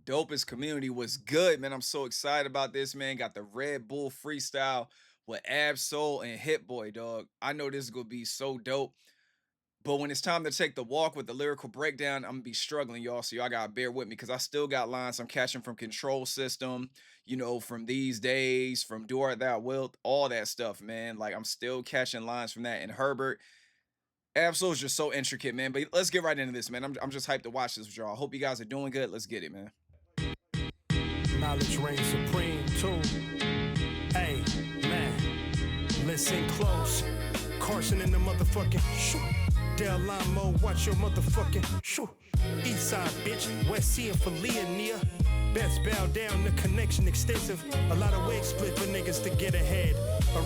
Dopest community was good, man. I'm so excited about this, man. Got the Red Bull Freestyle with Absol and Hitboy, dog. I know this is gonna be so dope. But when it's time to take the walk with the lyrical breakdown, I'm gonna be struggling, y'all. So y'all gotta bear with me because I still got lines I'm catching from Control System, from These Days, from Do Art Thou Wilt, all that stuff, man. Like I'm still catching lines from that. And Herbert, Absol is just so intricate, man. But let's get right into this, man. I'm just hyped to watch this with y'all. Hope you guys are doing good. Let's get it, man. Knowledge reigns supreme too. Hey, man, listen close. Carson in the motherfucking shoo. Del Lamo, watch your motherfucking shoo. East side, bitch, West Sea and Philia near. Best bow down, the connection extensive. A lot of wigs split for niggas to get ahead.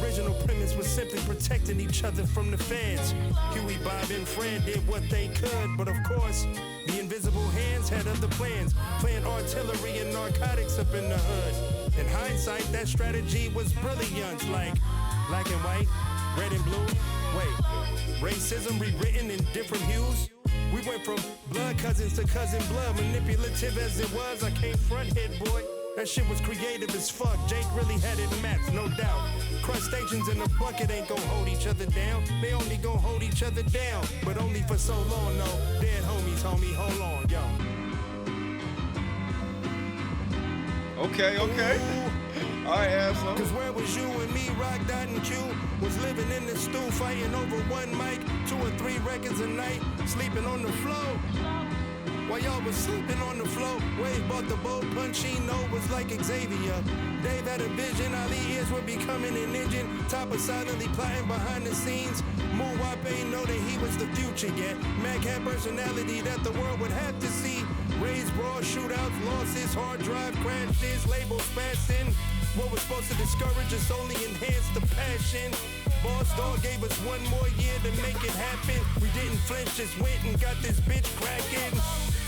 Original premise was simply protecting each other from the feds. Huey, Bob, and Fred did what they could, but of course, the invisible hands had other plans. Playing artillery and narcotics up in the hood. In hindsight, that strategy was brilliant, like black and white, red and blue. Wait, racism rewritten in different hues? We went from blood cousins to cousin blood. Manipulative as it was, I can't front Hitboy. That shit was creative as fuck. Jake really had it mapped, no doubt. Crustaceans in the bucket ain't gon' hold each other down. They only gon' hold each other down, but only for so long, no. Dead homies, homie, hold on, yo. Okay. All right, Absol. Cause where was you and me, Rock, Dot, and Q? Was living in the stew, fighting over one mic, 2 or 3 records a night, sleeping on the floor. While y'all was sleeping on the floor, Wade bought the boat, Punchino was like Xavier. Dave had a vision, Ali ears were becoming an engine. Topper silently plotting behind the scenes. Moonwap ain't know that he was the future yet. Mac had personality that the world would have to see. Raised brawl, shootouts, losses, hard drive crashes, labels passing. What was supposed to discourage us only enhanced the passion. Boss Dog gave us 1 more year to make it happen. We didn't flinch, just went and got this bitch cracking.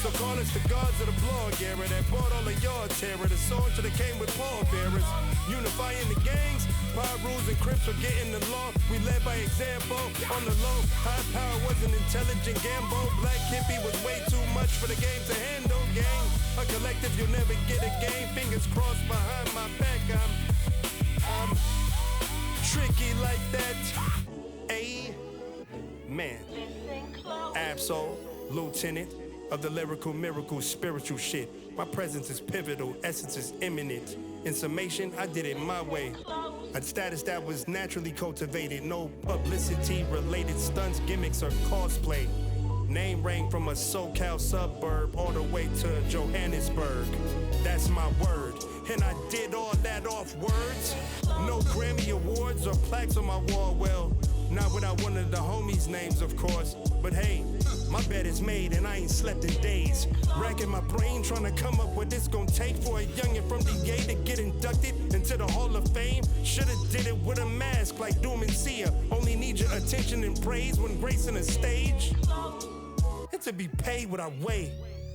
So call us the gods of the blog era that brought all of y'all terror. The song should've came with pallbearers. Unifying the gangs, power rules and Crips were getting the law. We led by example on the low. High power was an intelligent gamble. Black hippie was way too much for the game to handle, gang. A collective you'll never get a game. Fingers crossed behind my back. I'm tricky like that. Amen. Absol, Lieutenant of the lyrical miracle, spiritual shit. My presence is pivotal, essence is imminent. In summation, I did it my way. A status that was naturally cultivated. No publicity related stunts, gimmicks, or cosplay. Name rang from a SoCal suburb all the way to Johannesburg. That's my word. And I did all that off words. No Grammy awards or plaques on my wall. Well, not without one of the homies' names, of course. But hey, my bed is made and I ain't slept in days. Racking my brain trying to come up what it's gonna take for a youngin' from DA to get inducted into the Hall of Fame. Shoulda did it with a mask like Doom and Sia. Only need your attention and praise when gracing a stage. And to be paid what I weigh.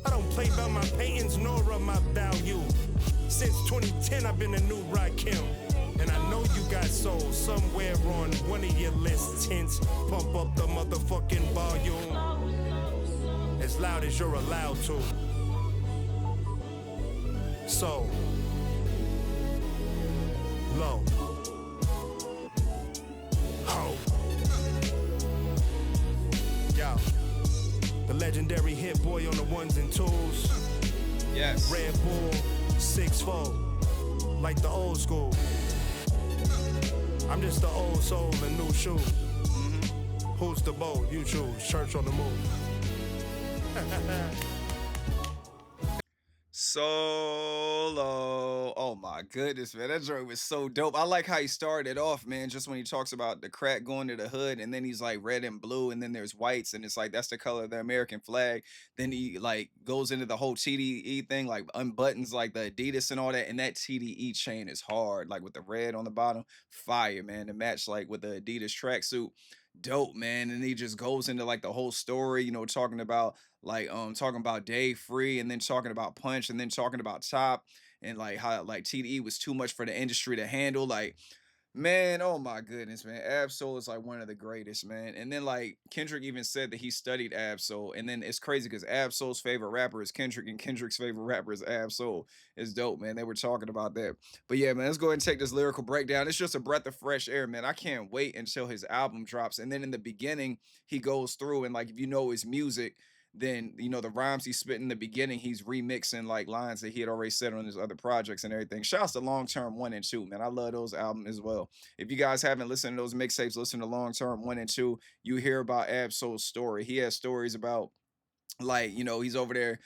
I don't play about my paintings nor of my value. Since 2010 I've been a new Rakim. And I know you got soul somewhere on one of your lists. Hence, pump up the motherfucking volume as loud as you're allowed to. So low. Ho. Yo. The legendary Hitboy on the ones and twos. Yes. Red Bull 6-4, like the old school. I'm just the old soul in new shoes. Who's the boat? You choose. Church on the move. Solo. Oh my goodness, man. That joint was so dope. I like how he started off, man, just when he talks about the crack going to the hood, and then he's like red and blue, and then there's whites, and it's like that's the color of the American flag. Then he like goes into the whole TDE thing, like unbuttons like the Adidas and all that, and that TDE chain is hard, like with the red on the bottom. Fire, man. To match like with the Adidas tracksuit. Dope, man. And he just goes into like the whole story, talking about Day Free, and then talking about Punch, and then talking about Top, and like how like TDE was too much for the industry to handle. Like Man, oh my goodness, man. Absol is like one of the greatest, man. And then like Kendrick even said that he studied Absol. And then it's crazy because Absol's favorite rapper is Kendrick, and Kendrick's favorite rapper is Absol. It's dope, man. They were talking about that. But yeah, man, let's go ahead and take this lyrical breakdown. It's just a breath of fresh air, man. I can't wait until his album drops. And then in the beginning, he goes through and like if you know his music, then you know the rhymes he spit in the beginning, he's remixing like lines that he had already said on his other projects and everything. Shouts to Long Term 1 and 2, man. I love those albums as well. If you guys haven't listened to those mixtapes, listen to Long Term 1 and 2. You hear about Absol's story. He has stories about like, you know, he's over there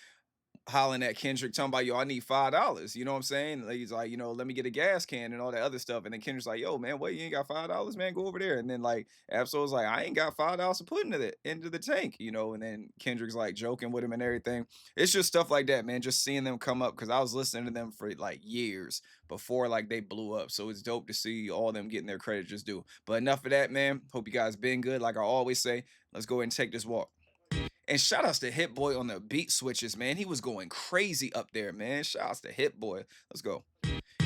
hollering at Kendrick, talking about, yo, I need $5. You know what I'm saying? Like, he's like, you know, let me get a gas can and all that other stuff. And then Kendrick's like, yo, man, what, you ain't got $5, man? Go over there. And then like Absol's like, I ain't got $5 to put into the tank, you know. And then Kendrick's like joking with him and everything. It's just stuff like that, man. Just seeing them come up because I was listening to them for like years before like they blew up. So it's dope to see all them getting their credit just due. But enough of that, man. Hope you guys been good. Like I always say, let's go ahead and take this walk. And shout outs to Hitboy on the beat switches, man. He was going crazy up there, man. Shout outs to Hitboy. Let's go.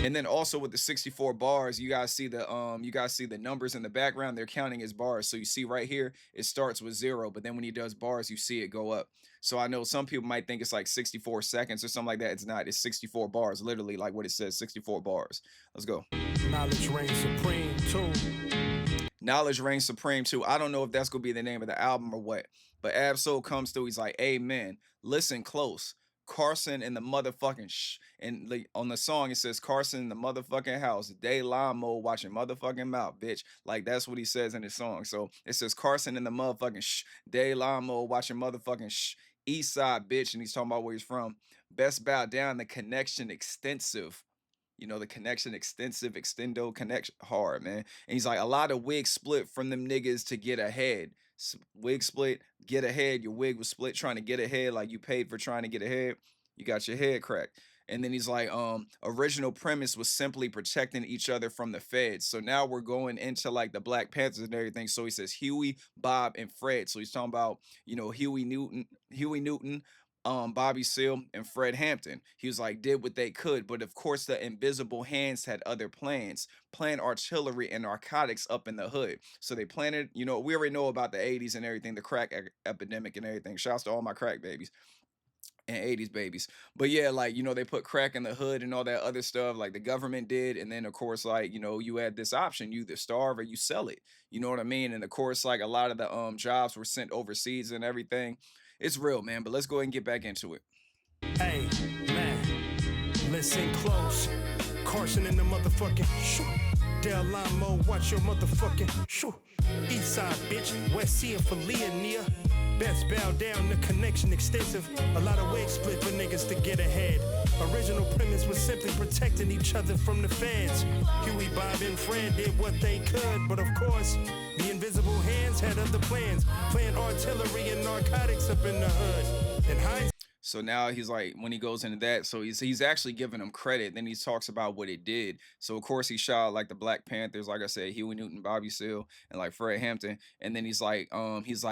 And then also with the 64 bars, you guys see the numbers in the background. They're counting his bars. So you see right here, it starts with 0, but then when he does bars, you see it go up. So I know some people might think it's like 64 seconds or something like that. It's not. It's 64 bars, literally like what it says, 64 bars. Let's go. Knowledge reigns supreme too. Knowledge reigns supreme too. I don't know if that's gonna be the name of the album or what, but Absol comes through. He's like, "Amen. Listen close. Carson in the motherfucking and like on the song it says Carson in the motherfucking house. Day line mode watching motherfucking mouth, bitch. Like that's what he says in his song. So it says Carson in the motherfucking Day line mode watching motherfucking East side, bitch, and he's talking about where he's from. Best bow down. The connection extensive. You know, the connection extensive, extendo connection hard, man. And he's like, a lot of wigs split from them niggas to get ahead. Wig split, get ahead. Your wig was split trying to get ahead, like you paid for trying to get ahead. You got your head cracked. And then he's like, original premise was simply protecting each other from the feds. So now we're going into like the Black Panthers and everything. So he says Huey, Bob, and Fred. So he's talking about, you know, Huey Newton, Bobby Seale and Fred Hampton. He was like, did what they could, but of course the invisible hands had other plans, plant artillery and narcotics up in the hood. So they planted, you know, we already know about the 80s and everything, the crack epidemic and everything. Shouts to all my crack babies and 80s babies. But yeah, like, you know, they put crack in the hood and all that other stuff, like the government did. And then of course, like, you know, you had this option, you either starve or you sell it. You know what I mean? And of course, like a lot of the jobs were sent overseas and everything. It's real, man. But let's go ahead and get back into it. Hey, man, listen close. Carson in the motherfucking shoot. Del Lamo, watch your motherfucking shoot. East side, bitch. West Sea and Falia near. Best bow down, the connection extensive. A lot of wigs split for niggas to get ahead. Original premise was simply protecting each other from the feds. Huey, Bob, and Fred did what they could, but of course, the invisible hands had other plans. Playing artillery and narcotics up in the hood. In hindsight, So now he's like, when he goes into that, so he's actually giving them credit. Then he talks about what it did. So of course he shot like the Black Panthers, like I said, Huey Newton, Bobby Seale, and like Fred Hampton. And then he's like,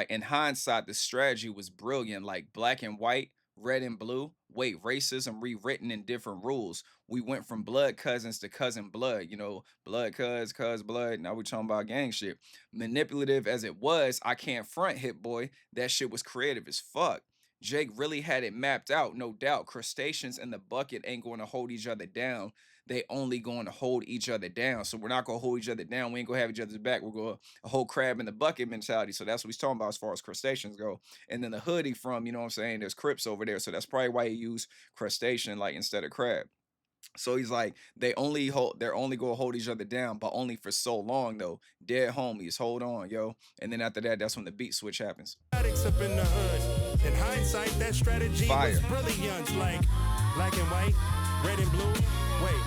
in hindsight, the strategy was brilliant, like black and white, red and blue. Wait, racism rewritten in different rules. We went from blood cousins to cousin blood, you know, blood cuz blood. Now we talking about gang shit. Manipulative as it was, I can't front Hit Boy. That shit was creative as fuck. Jake really had it mapped out, no doubt. Crustaceans in the bucket ain't going to hold each other down. They only going to hold each other down. So we're not going to hold each other down. We ain't going to have each other's back. We're going to hold crab in the bucket mentality. So that's what he's talking about as far as crustaceans go. And then the hoodie from, you know what I'm saying, there's Crips over there. So that's probably why he used crustacean like instead of crab. So he's like, they're only gonna hold each other down, but only for so long though. Dead homies, hold on, yo. And then after that, that's when the beat switch happens. up in the hood. In hindsight, that strategy Fire. was brilliant, like black and white, red and blue. Wait,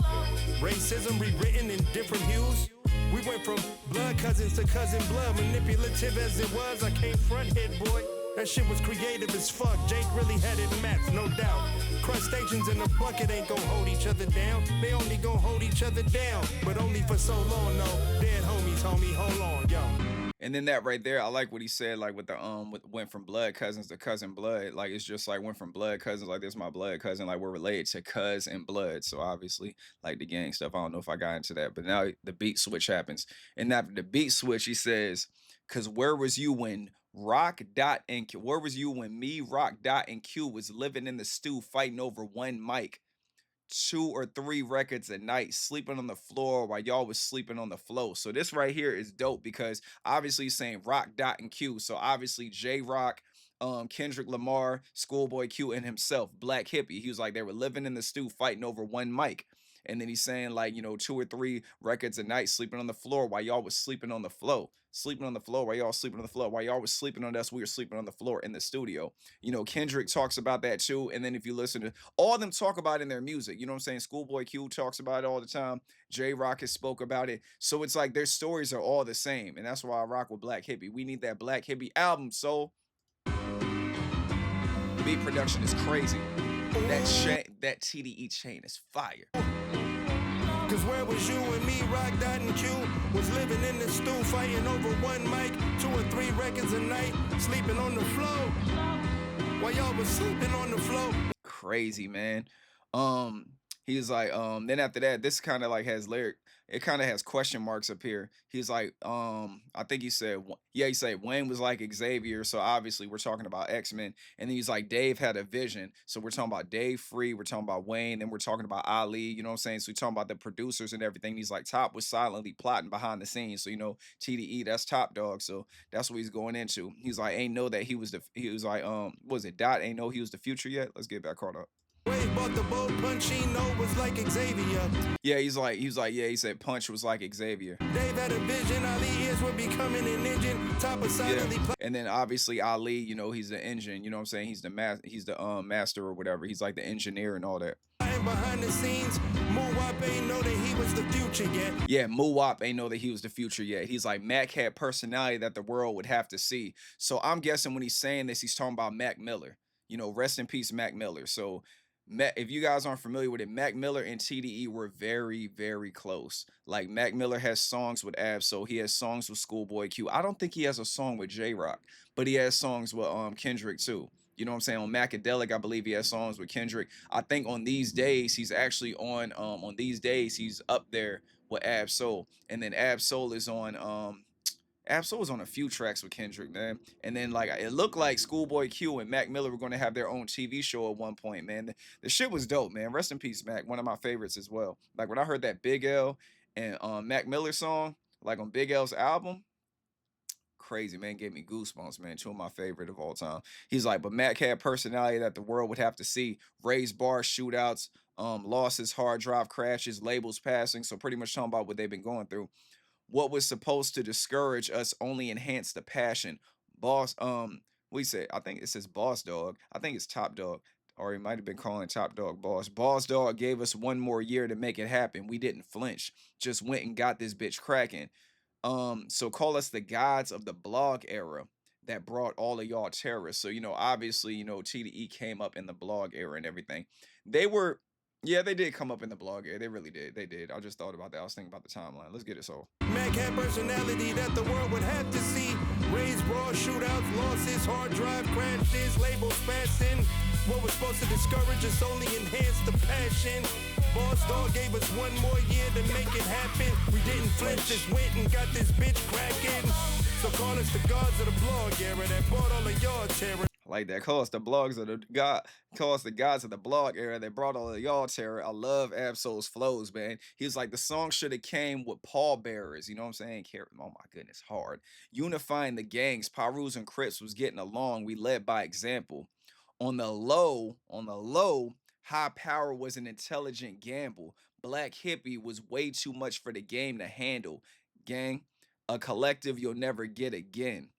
racism rewritten in different hues. We went from blood cousins to cousin blood. Manipulative as it was, I can't front Hit Boy. That shit was creative as fuck. Jake really had it mapped, no doubt. Crustaceans in the bucket ain't gon' hold each other down. They only gon' hold each other down, but only for so long, no. Dead homies, homie, hold on, yo. And then that right there, I like what he said, like with the with, went from blood cousins to cousin blood. Like it's just like went from blood cousins, like this my blood cousin, like we're related to cuz and blood. So obviously, like the gang stuff. I don't know if I got into that, but now the beat switch happens. And after the beat switch, he says, "Cause where was you when Rock Dot and Q, where was you when me, Rock Dot and Q was living in the stew fighting over one mic? 2 or 3 records a night, sleeping on the floor while y'all was sleeping on the floor." So this right here is dope because obviously he's saying Rock, Dot, and Q. So obviously J Rock, Kendrick Lamar, Schoolboy Q, and himself, Black Hippie. He was like they were living in the stew fighting over one mic. And then he's saying like, 2 or 3 records a night, sleeping on the floor while y'all was sleeping on the floor. Sleeping on the floor while y'all sleeping on the floor. While y'all was sleeping on us, we were sleeping on the floor in the studio. Kendrick talks about that too. And then if you listen to all of them talk about it in their music. You know what I'm saying? Schoolboy Q talks about it all the time. J Rock has spoke about it. So it's like their stories are all the same. And that's why I rock with Black Hippie. We need that Black Hippie album. So beat production is crazy. That TDE chain is fire. Cause where was you and me, Rock, Dot, and Q? Was living in the stew, fighting over one mic, 2 or 3 records a night, sleeping on the floor. While y'all was sleeping on the floor. Crazy, man. Um, he's like, then after that, this kind of like has lyric, it kind of has question marks up here. He's like, I think he said, yeah, he said Wayne was like Xavier. So obviously we're talking about X-Men. And then he's like, Dave had a vision. So we're talking about Dave Free, we're talking about Wayne, then we're talking about Ali, you know what I'm saying? So we're talking about the producers and everything. He's like, Top was silently plotting behind the scenes. So, TDE, that's Top Dog. So that's what he's going into. He's like, ain't know that he was like, was it Dot? Ain't know he was the future yet? Let's get back caught up. Wave bought the boat, Punchino was like Xavier. Yeah, yeah, he said Punch was like Xavier. Dave had a vision, Ali is would becoming an engine, top of silently And then obviously Ali, he's the engine, you know what I'm saying? He's the master or whatever. He's like the engineer and all that. behind the scenes. Moowop ain't know that he was the future yet. Yeah, Moowop ain't know that he was the future yet. He's like, Mac had personality that the world would have to see. So I'm guessing when he's saying this, he's talking about Mac Miller. Rest in peace, Mac Miller. So if you guys aren't familiar with it, Mac Miller and TDE were very, very close. Like Mac Miller has songs with Ab-Soul. He has songs with Schoolboy Q. I don't think he has a song with J Rock, but he has songs with Kendrick too. You know what I'm saying? On Macadelic, I believe he has songs with Kendrick. I think on These Days, he's actually on These Days, he's up there with Ab-Soul. And then Ab-Soul is on a few tracks with Kendrick, man. And then like it looked like Schoolboy Q and Mac Miller were going to have their own TV show at one point, man. The shit was dope, man. Rest in peace, Mac. One of my favorites as well. Like when I heard that Big L and Mac Miller song, like on Big L's album, crazy, man. Gave me goosebumps, man. Two of my favorite of all time. He's like, but Mac had personality that the world would have to see. Raised bars, shootouts, losses, hard drive crashes, labels passing. So pretty much talking about what they've been going through. What was supposed to discourage us only enhanced the passion. Boss, we say, I think it says Boss Dog. I think it's Top Dog. Or he might have been calling Top Dog Boss. Boss Dog gave us one more year to make it happen. We didn't flinch. Just went and got this bitch cracking. So call us the gods of the blog era that brought all of y'all terrorists. So, obviously, TDE came up in the blog era and everything. They were, yeah, they did come up in the blog era. They really did. They did. I just thought about that. I was thinking about the timeline. Let's get it so. Mac had personality that the world would have to see. Raised broad shootouts, losses, hard drive crashes, labels passing. What was supposed to discourage us only enhanced the passion. Boss Dog gave us one more year to make it happen. We didn't flinch, just went and got this bitch cracking. So call us the gods of the blog era that brought all of y'all terror. Like that. Call us the blogs of the god. Call us the gods of the blog era that brought all of y'all terror. I love Ab-Soul's flows, man. He was like, the song should have came with pallbearers. You know what I'm saying? Oh my goodness, hard. Unifying the gangs, Pyrus and Crips was getting along. We led by example. On the low, high power was an intelligent gamble. Black hippie was way too much for the game to handle. Gang, a collective you'll never get again.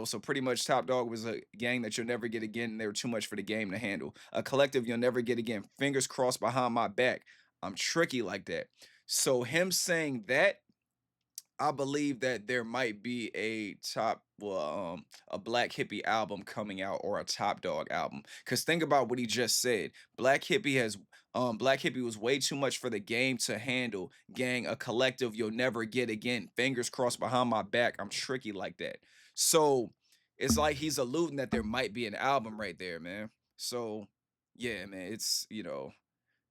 So pretty much Top Dog was a gang that you'll never get again, and they were too much for the game to handle. A collective you'll never get again. Fingers crossed behind my back. I'm tricky like that. So him saying that I believe that there might be a Black Hippie album coming out or a Top Dog album. Cause think about what he just said. Black Hippie was way too much for the game to handle. Gang, a collective you'll never get again. Fingers crossed behind my back. I'm tricky like that. So it's like he's alluding that there might be an album right there, man. So yeah, man,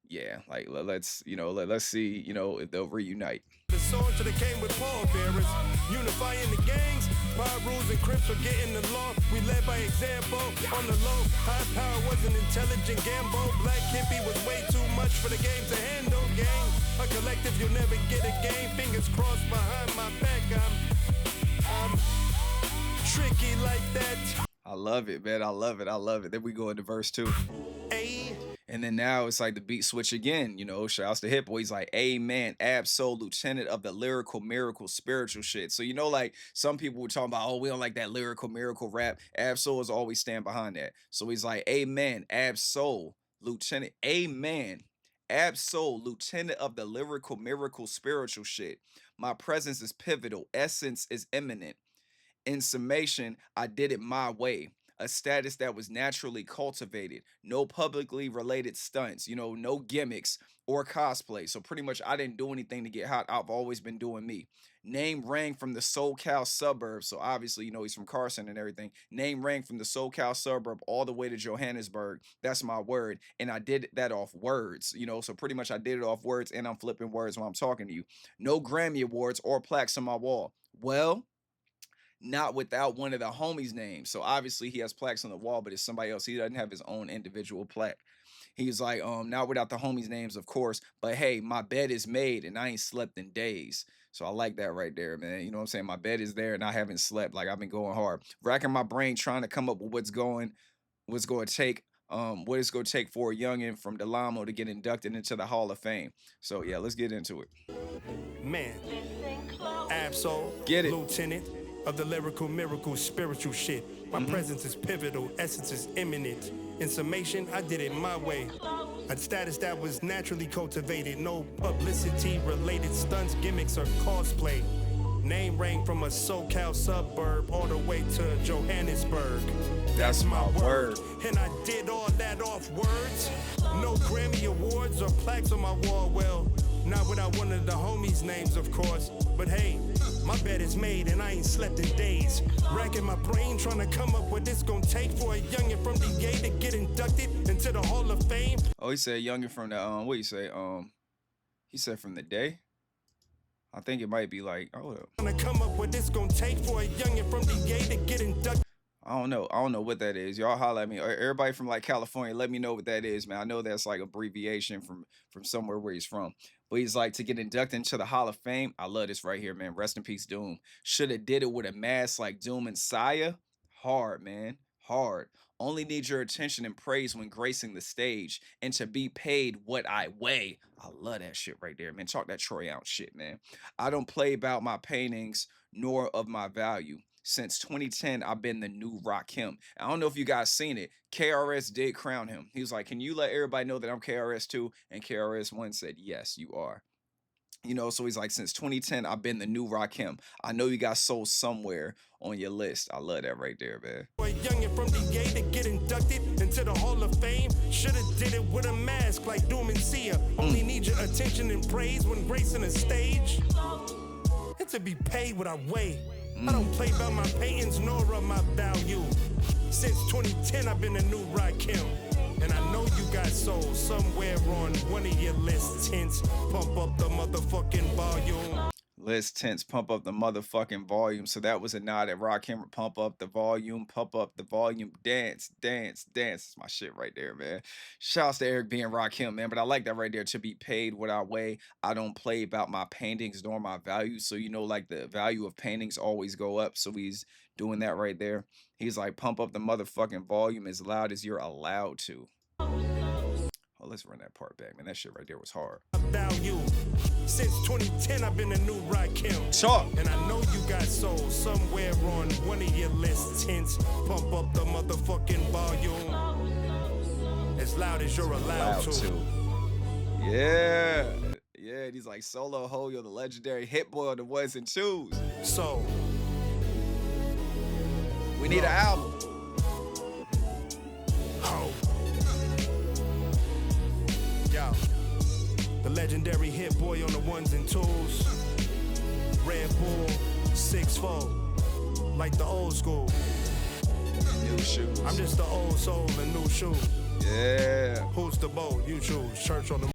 yeah, like let's see, if they'll reunite. The soldier that came with pallbearers, unifying the gangs. Power rules and crips for getting the law. We led by example on the low. High power was an intelligent gamble. Black hippie was way too much for the game to handle. Gang, a collective you'll never get again. Fingers crossed behind my back. I'm tricky like that. I love it, man. I love it. I love it. Then we go into verse 2. Ayy. And then now it's like the beat switch again, shouts to Hitboy. He's like, Amen, Absol, Lieutenant of the lyrical miracle spiritual shit. So, like some people were talking about, oh, we don't like that lyrical miracle rap. Absol is always stand behind that. So he's like, Amen, Absol, Lieutenant, Amen, Absol, Lieutenant of the lyrical miracle spiritual shit. My presence is pivotal, essence is imminent. In summation, I did it my way. A status that was naturally cultivated. No publicly related stunts, no gimmicks or cosplay. So pretty much I didn't do anything to get hot. I've always been doing me. Name rang from the SoCal suburbs. So obviously, he's from Carson and everything. Name rang from the SoCal suburb all the way to Johannesburg. That's my word. And I did that off words, So pretty much I did it off words and I'm flipping words when I'm talking to you. No Grammy Awards or plaques on my wall. Well, not without one of the homies' names. So obviously he has plaques on the wall, but it's somebody else. He doesn't have his own individual plaque. He's like, not without the homies' names, of course. But hey, my bed is made and I ain't slept in days. So I like that right there, man. You know what I'm saying? My bed is there and I haven't slept. Like I've been going hard. Racking my brain trying to come up with what's going to take. What it's going to take for a youngin' from Delamo to get inducted into the Hall of Fame. So yeah, let's get into it. Man, Absol, Get it. Lieutenant of the lyrical miracle spiritual shit. My presence is pivotal, essence is imminent. In summation, I did it my way. A status that was naturally cultivated. No publicity related stunts, gimmicks, or cosplay. Name rang from a SoCal suburb all the way to Johannesburg. That's my word. And I did all that off words. No Grammy Awards or plaques on my wall. Well, not without one of the homies' names, of course. But hey, my bed is made and I ain't slept in days. Racking my brain trying to come up what it's gonna take for a youngin' from DA to get inducted into the Hall of Fame. Oh, he said youngin' from the what you say? He said from the day. I think it might be like, hold up. Trying to come up what it's gonna take for a youngin' from DA to get inducted. I don't know what that is. Y'all holler at me. Everybody from like California, let me know what that is, man. I know that's like abbreviation from somewhere where he's from. But he's like, to get inducted into the Hall of Fame. I love this right here, man. Rest in peace, Doom. Should have did it with a mask like Doom and Saya. Hard, man. Hard. Only need your attention and praise when gracing the stage, and to be paid what I weigh. I love that shit right there, man. Talk that Troy ounce shit, man. I don't play about my paintings nor of my value. Since 2010, I've been the new Rakim. I don't know if you guys seen it. KRS did crown him. He was like, can you let everybody know that I'm KRS too? And KRS-One said, yes, you are. So he's like, since 2010, I've been the new Rakim. I know you got soul somewhere on your list. I love that right there, man. A youngin' from DA to get inducted into the Hall of Fame. Shoulda did it with a mask like Doom and Sia. Only need your attention and praise when gracing a stage. And to be paid what I weigh. I don't play about my paintings nor of my value. Since 2010, I've been a new Rakim. And I know you got soul somewhere on one of your lists. Hence, pump up the motherfucking volume. List tense, pump up the motherfucking volume. So that was a nod at Rakim. Pump up the volume, dance, dance, dance. It's my shit right there, man. Shouts to Eric being Rakim, man. But I like that right there. To be paid what I weigh. I don't play about my paintings nor my value. So like the value of paintings always go up. So he's doing that right there. He's like, pump up the motherfucking volume as loud as you're allowed to. Oh, let's run that part back, man. That shit right there was hard. Value. Since 2010, I've been a new Rakim. Talk. And I know you got soul somewhere on one of your lists. Hence, pump up the motherfucking volume. As loud as you're allowed to. Yeah. Yeah. said. He's like solo ho, you're the legendary Hitboy on the ones and twos. So, We need an look, album. ho. Yo, the legendary Hit Boy on the ones and twos. Red Bull, 6'4", like the old school. New shoes. I'm just the old soul in new shoes. Yeah. Who's the bold? You choose. Church on the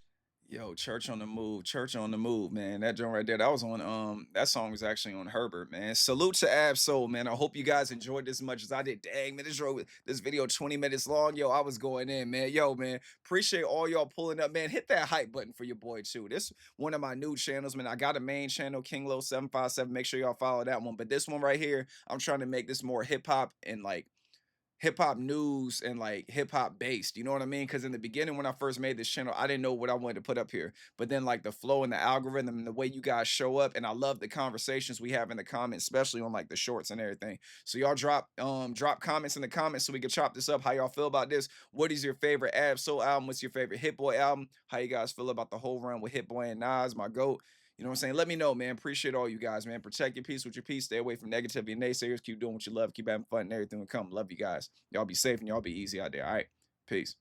Yo, Church on the Move, Church on the Move, man. That joint right there, that was on that song was actually on Herbert, man. Salute to Ab Soul, man. I hope you guys enjoyed this as much as I did. Dang, man, this video 20 minutes long. Yo, I was going in, man. Yo, man, appreciate all y'all pulling up, man. Hit that hype button for your boy too. This one of my new channels, man. I got a main channel, King Low 757. Make sure y'all follow that one. But this one right here, I'm trying to make this more hip hop and like hip hop news and like hip hop based. You know what I mean? Because in the beginning, when I first made this channel, I didn't know what I wanted to put up here. But then, like the flow and the algorithm and the way you guys show up, and I love the conversations we have in the comments, especially on like the shorts and everything. So y'all drop comments in the comments so we can chop this up. How y'all feel about this? What is your favorite Ab Soul album? What's your favorite Hit Boy album? How you guys feel about the whole run with Hit Boy and Nas, my goat? You know what I'm saying? Let me know, man. Appreciate all you guys, man. Protect your peace with your peace. Stay away from negativity and naysayers. Keep doing what you love. Keep having fun and everything will come. Love you guys. Y'all be safe and y'all be easy out there. All right. Peace.